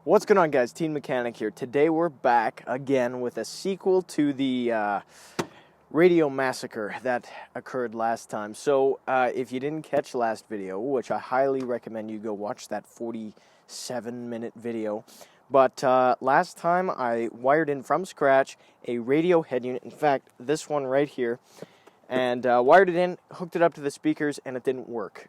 What's going on, guys? Teen Mechanic here. Today we're back again with a sequel to the radio massacre that occurred last time. So if you didn't catch last video, which I highly recommend you go watch that 47-minute video, but last time I wired in from scratch a radio head unit, in fact this one right here, and wired it in, hooked it up to the speakers, and it didn't work.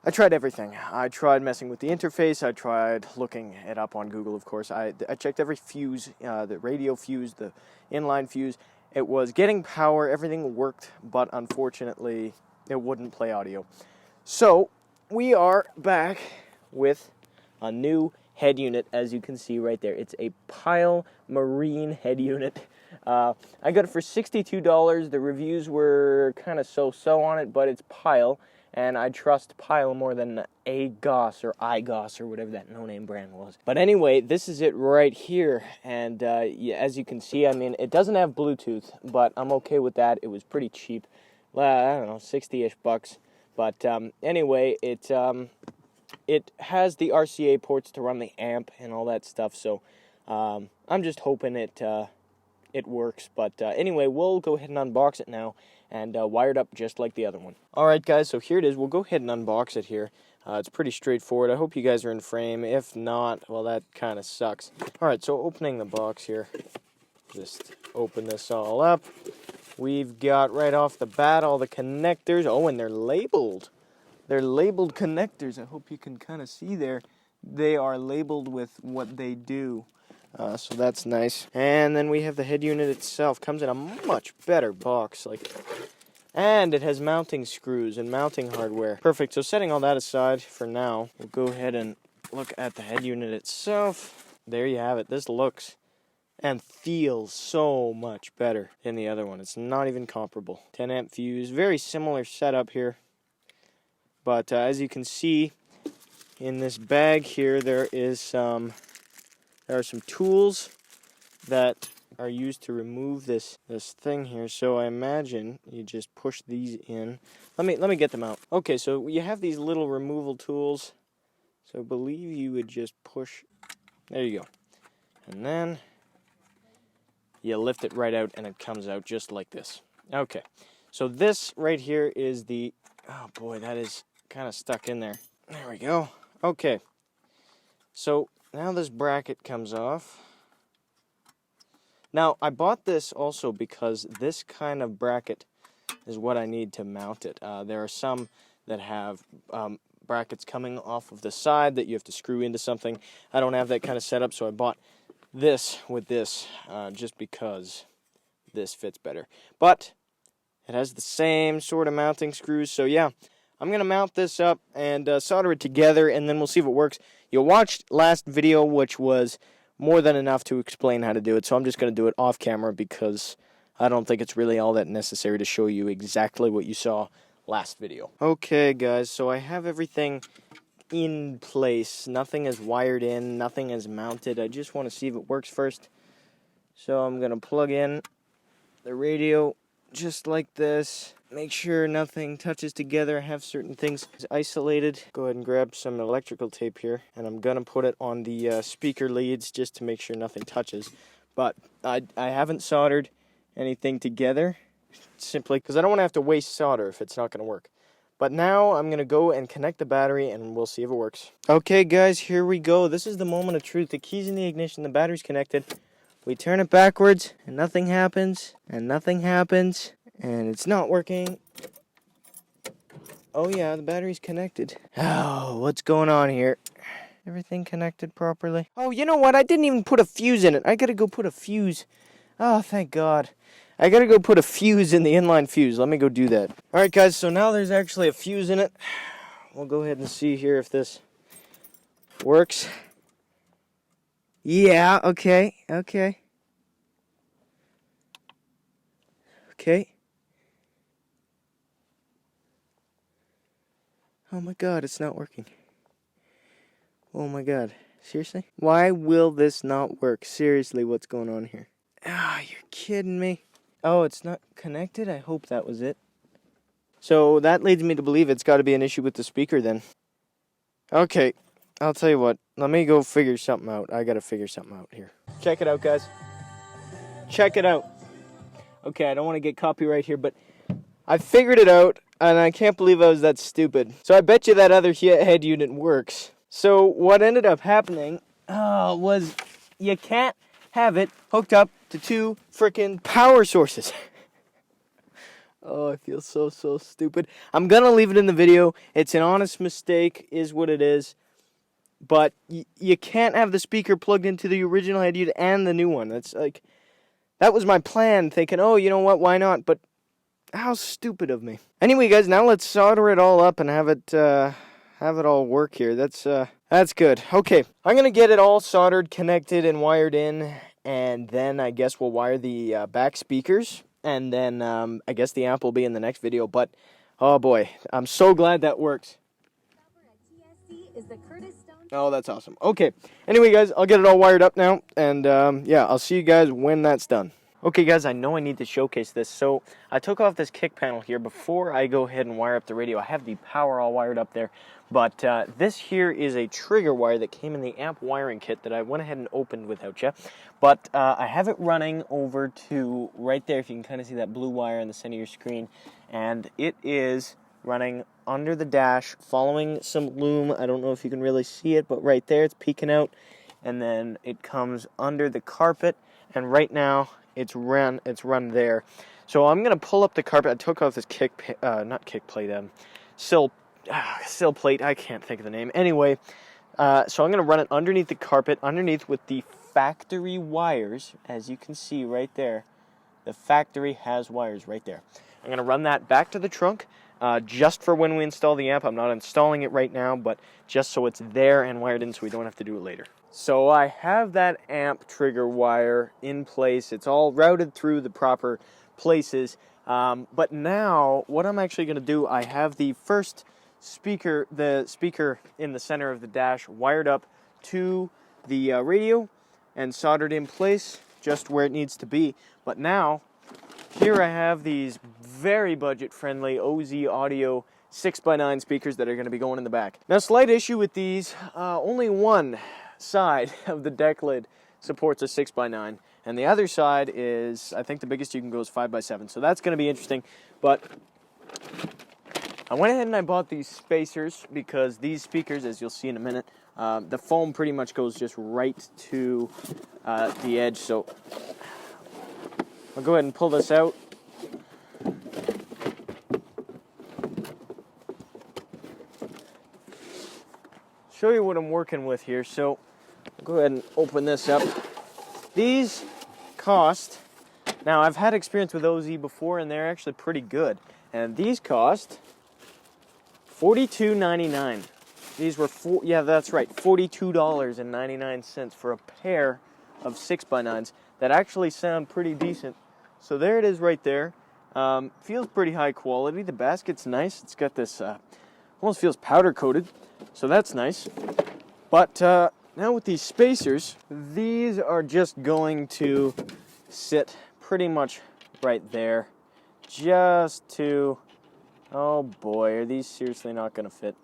I tried everything. I tried messing with the interface. I tried looking it up on Google, of course. I checked every fuse, the radio fuse, the inline fuse. It was getting power. Everything worked, but unfortunately, it wouldn't play audio. So, we are back with a new head unit, as you can see right there. It's a Pyle Marine head unit. I got it for $62. The reviews were kind of so-so on it, but it's Pyle. And I trust Pyle more than AGOS or IGOS or whatever that no-name brand was. But anyway, this is it right here. And yeah, as you can see, I mean, it doesn't have Bluetooth, but I'm okay with that. It was pretty cheap. I don't know, 60-ish bucks. But anyway, it has the RCA ports to run the amp and all that stuff. So I'm just hoping it works. But anyway, we'll go ahead and unbox it now and wire it up just like the other one. Alright guys, so here it is. We'll go ahead and unbox it here. It's pretty straightforward. I hope you guys are in frame. If not, well, that kind of sucks. Alright, so opening the box here. Just open this all up. We've got right off the bat all the connectors. Oh, and they're labeled. They're labeled connectors. I hope you can kind of see there. They are labeled with what they do. So that's nice. And then we have the head unit itself. Comes in a much better box. And it has mounting screws and mounting hardware. Perfect. So setting all that aside for now, we'll go ahead and look at the head unit itself. There you have it. This looks and feels so much better than the other one. It's not even comparable. 10 amp fuse. Very similar setup here. But as you can see in this bag here, there are some tools that are used to remove this thing here. So I imagine you just push these in. Let me get them out. Okay, so you have these little removal tools. So I believe you would just push. There you go. And then you lift it right out and it comes out just like this. Okay. So this right here is the, oh boy, that is kind of stuck in there. There we go. Okay. So now this bracket comes off. Now, I bought this also because this kind of bracket is what I need to mount it. There are some that have brackets coming off of the side that you have to screw into something. I don't have that kind of setup, so I bought this with this just because this fits better. But it has the same sort of mounting screws, so yeah. I'm going to mount this up and solder it together, and then we'll see if it works. You watched last video, which was more than enough to explain how to do it, so I'm just going to do it off camera because I don't think it's really all that necessary to show you exactly what you saw last video. Okay, guys, so I have everything in place. Nothing is wired in, nothing is mounted. I just want to see if it works first. So I'm going to plug in the radio just like this. Make sure nothing touches together. I have certain things isolated. Go ahead and grab some electrical tape here, and I'm gonna put it on the speaker leads just to make sure nothing touches. But I haven't soldered anything together, simply because I don't want to have to waste solder if it's not gonna work. But now I'm gonna go and connect the battery, and we'll see if it works. Okay, guys, here we go. This is the moment of truth. The key's in the ignition. The battery's connected. We turn it backwards, and nothing happens, and nothing happens. And it's not working. Oh yeah, the battery's connected. Oh, what's going on here? Everything connected properly? Oh, you know what? I didn't even put a fuse in it. I gotta go put a fuse. Oh, thank God. I gotta go put a fuse in the inline fuse. Let me go do that. Alright guys, so now there's actually a fuse in it. We'll go ahead and see here if this works. Yeah, okay. Okay. Oh my God, it's not working. Oh my God. Seriously? Why will this not work? Seriously, what's going on here? Ah, you're kidding me. Oh, it's not connected? I hope that was it. So that leads me to believe it's got to be an issue with the speaker then. Okay, I'll tell you what. Let me go figure something out. I gotta figure something out here. Check it out, guys. Check it out. Okay, I don't want to get copyright here, but I figured it out, and I can't believe I was that stupid. So I bet you that other head unit works. So what ended up happening was you can't have it hooked up to two frickin' power sources. Oh, I feel so stupid. I'm gonna leave it in the video. It's an honest mistake, is what it is. But you can't have the speaker plugged into the original head unit and the new one. That's like, that was my plan, thinking, oh, you know what, why not? But how stupid of me. Anyway, guys, now let's solder it all up and have it all work here. That's good. Okay, I'm gonna get it all soldered, connected, and wired in, and then I guess we'll wire the back speakers, and then I guess the amp will be in the next video. But oh boy, I'm so glad that works. Oh, that's awesome. Okay. Anyway, guys, I'll get it all wired up now, and yeah, I'll see you guys when that's done. Okay, guys, I know I need to showcase this, so I took off this kick panel here before I go ahead and wire up the radio. I have the power all wired up there, but this here is a trigger wire that came in the amp wiring kit that I went ahead and opened without you. But I have it running over to right there, if you can kind of see that blue wire in the center of your screen, and it is running under the dash, following some loom. I don't know if you can really see it, but right there it's peeking out, and then it comes under the carpet, and right now it's run there. So I'm gonna pull up the carpet. I took off this sill plate. I can't think of the name. Anyway, so I'm gonna run it underneath the carpet, underneath with the factory wires, as you can see right there. The factory has wires right there. I'm gonna run that back to the trunk. Just for when we install the amp. I'm not installing it right now, but just so it's there and wired in so we don't have to do it later. So I have that amp trigger wire in place. It's all routed through the proper places. But now, what I'm actually going to do, I have the first speaker, the speaker in the center of the dash, wired up to the radio and soldered in place just where it needs to be. But now, here I have these very budget-friendly OZ Audio 6x9 speakers that are going to be going in the back. Now, slight issue with these, only one side of the deck lid supports a 6x9, and the other side is, I think the biggest you can go is 5x7, so that's going to be interesting. But I went ahead and I bought these spacers because these speakers, as you'll see in a minute, the foam pretty much goes just right to the edge, so I'll go ahead and pull this out. Show you what I'm working with here. So I'll go ahead and open this up. These cost, now I've had experience with OZ before and they're actually pretty good. And these cost $42.99. These were yeah, that's right, $42.99 for a pair of 6x9s that actually sound pretty decent. So there it is right there. Feels pretty high quality. The basket's nice. It's got this, almost feels powder coated. So that's nice. But now with these spacers, these are just going to sit pretty much right there. Just to, oh boy, are these seriously not going to fit?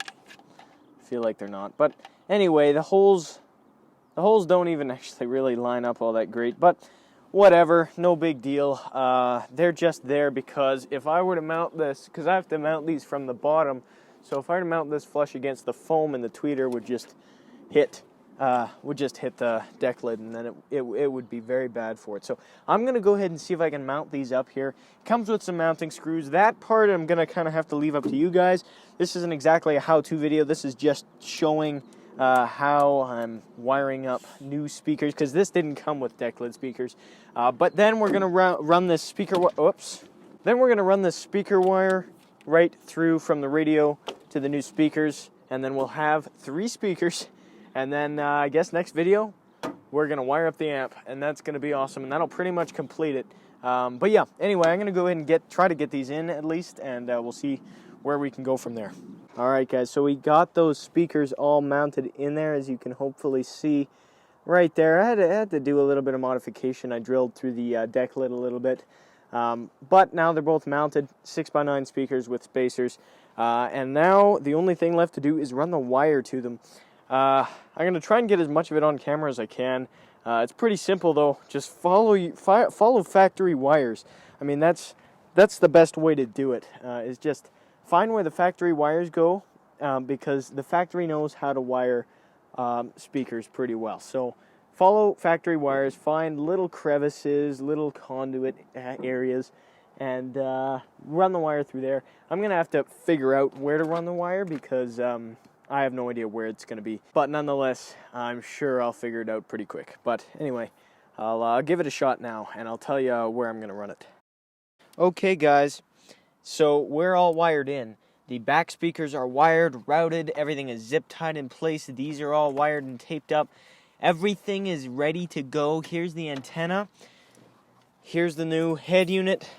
I feel like they're not. But anyway, the holes don't even actually really line up all that great. But whatever, no big deal. They're just there because if I were to mount this, because I have to mount these from the bottom, so if I were to mount this flush against the foam, and the tweeter would just hit the deck lid, and then it would be very bad for it. So I'm going to go ahead and see if I can mount these up here. It comes with some mounting screws. That part I'm going to kind of have to leave up to you guys. This isn't exactly a how-to video. This is just showing how I'm wiring up new speakers, because this didn't come with deck lid speakers. But then we're going to run this speaker. Then we're going to run this speaker wire right through from the radio to the new speakers, and then we'll have 3 speakers. And then I guess next video we're going to wire up the amp, and that's going to be awesome, and that'll pretty much complete it. But yeah, anyway, I'm going to go ahead and try to get these in at least, and we'll see where we can go from there. Alright guys, so we got those speakers all mounted in there, as you can hopefully see right there. I had to do a little bit of modification. I drilled through the deck lid a little bit. But now they're both mounted, 6x9 speakers with spacers. And now the only thing left to do is run the wire to them. I'm going to try and get as much of it on camera as I can. It's pretty simple though. Just follow factory wires. I mean, that's the best way to do it, is just find where the factory wires go, because the factory knows how to wire speakers pretty well. So follow factory wires, find little crevices, little conduit areas, and run the wire through there. I'm going to have to figure out where to run the wire because I have no idea where it's going to be. But nonetheless, I'm sure I'll figure it out pretty quick. But anyway, I'll give it a shot now, and I'll tell you where I'm going to run it. Okay, guys, so we're all wired in. The back speakers are wired, routed, everything is zip tied in place. These are all wired and taped up. Everything is ready to go. Here's the antenna. Here's the new head unit.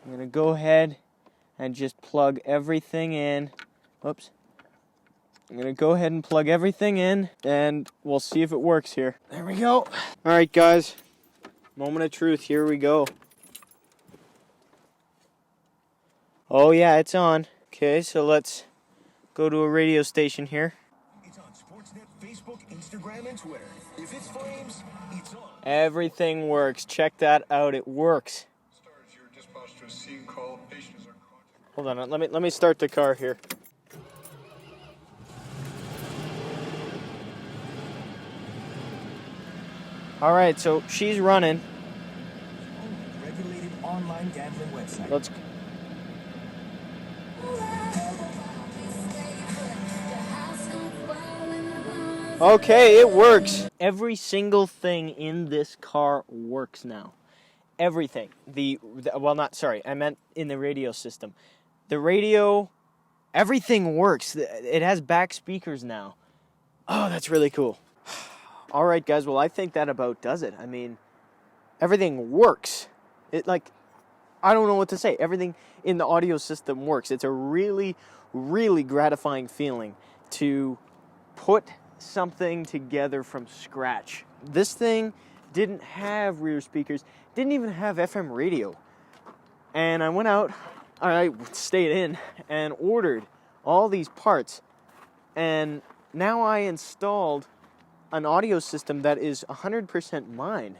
I'm going to go ahead and just plug everything in. Whoops. I'm going to go ahead and plug everything in, and we'll see if it works here. There we go. All right, guys. Moment of truth. Here we go. Oh, yeah, it's on. Okay, so let's go to a radio station here. It's on Sportsnet, Facebook, Instagram, and Twitter. If it's Flames, it's on. Everything works. Check that out. It works. Stars, your dispatch to a scene call. Patients are contacted. Hold on. Let me start the car here. All right, so she's running. Regulated online gambling website. Let's. Okay, it works. Every single thing in this car works now. Everything. I meant in the radio system. The radio, everything works. It has back speakers now. Oh, that's really cool. All right, guys. Well, I think that about does it. I mean, everything works. I don't know what to say. Everything in the audio system works. It's a really, really gratifying feeling to put something together from scratch. This thing didn't have rear speakers, didn't even have FM radio. And I went out, I stayed in, and ordered all these parts. And now I installed an audio system that is 100% mine.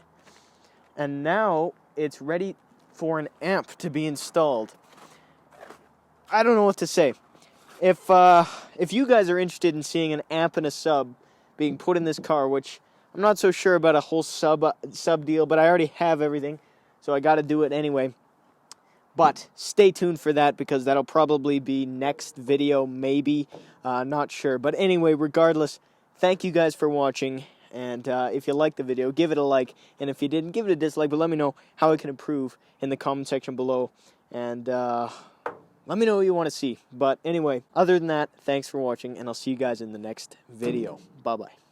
And now it's ready for an amp to be installed. I don't know what to say. If you guys are interested in seeing an amp and a sub being put in this car, which I'm not so sure about a whole sub deal, but I already have everything, so I got to do it anyway. But stay tuned for that because that'll probably be next video, maybe. Not sure. But anyway, regardless, thank you guys for watching. And if you liked the video, give it a like. And if you didn't, give it a dislike. But let me know how I can improve in the comment section below. And let me know what you want to see. But anyway, other than that, thanks for watching. And I'll see you guys in the next video. Bye-bye.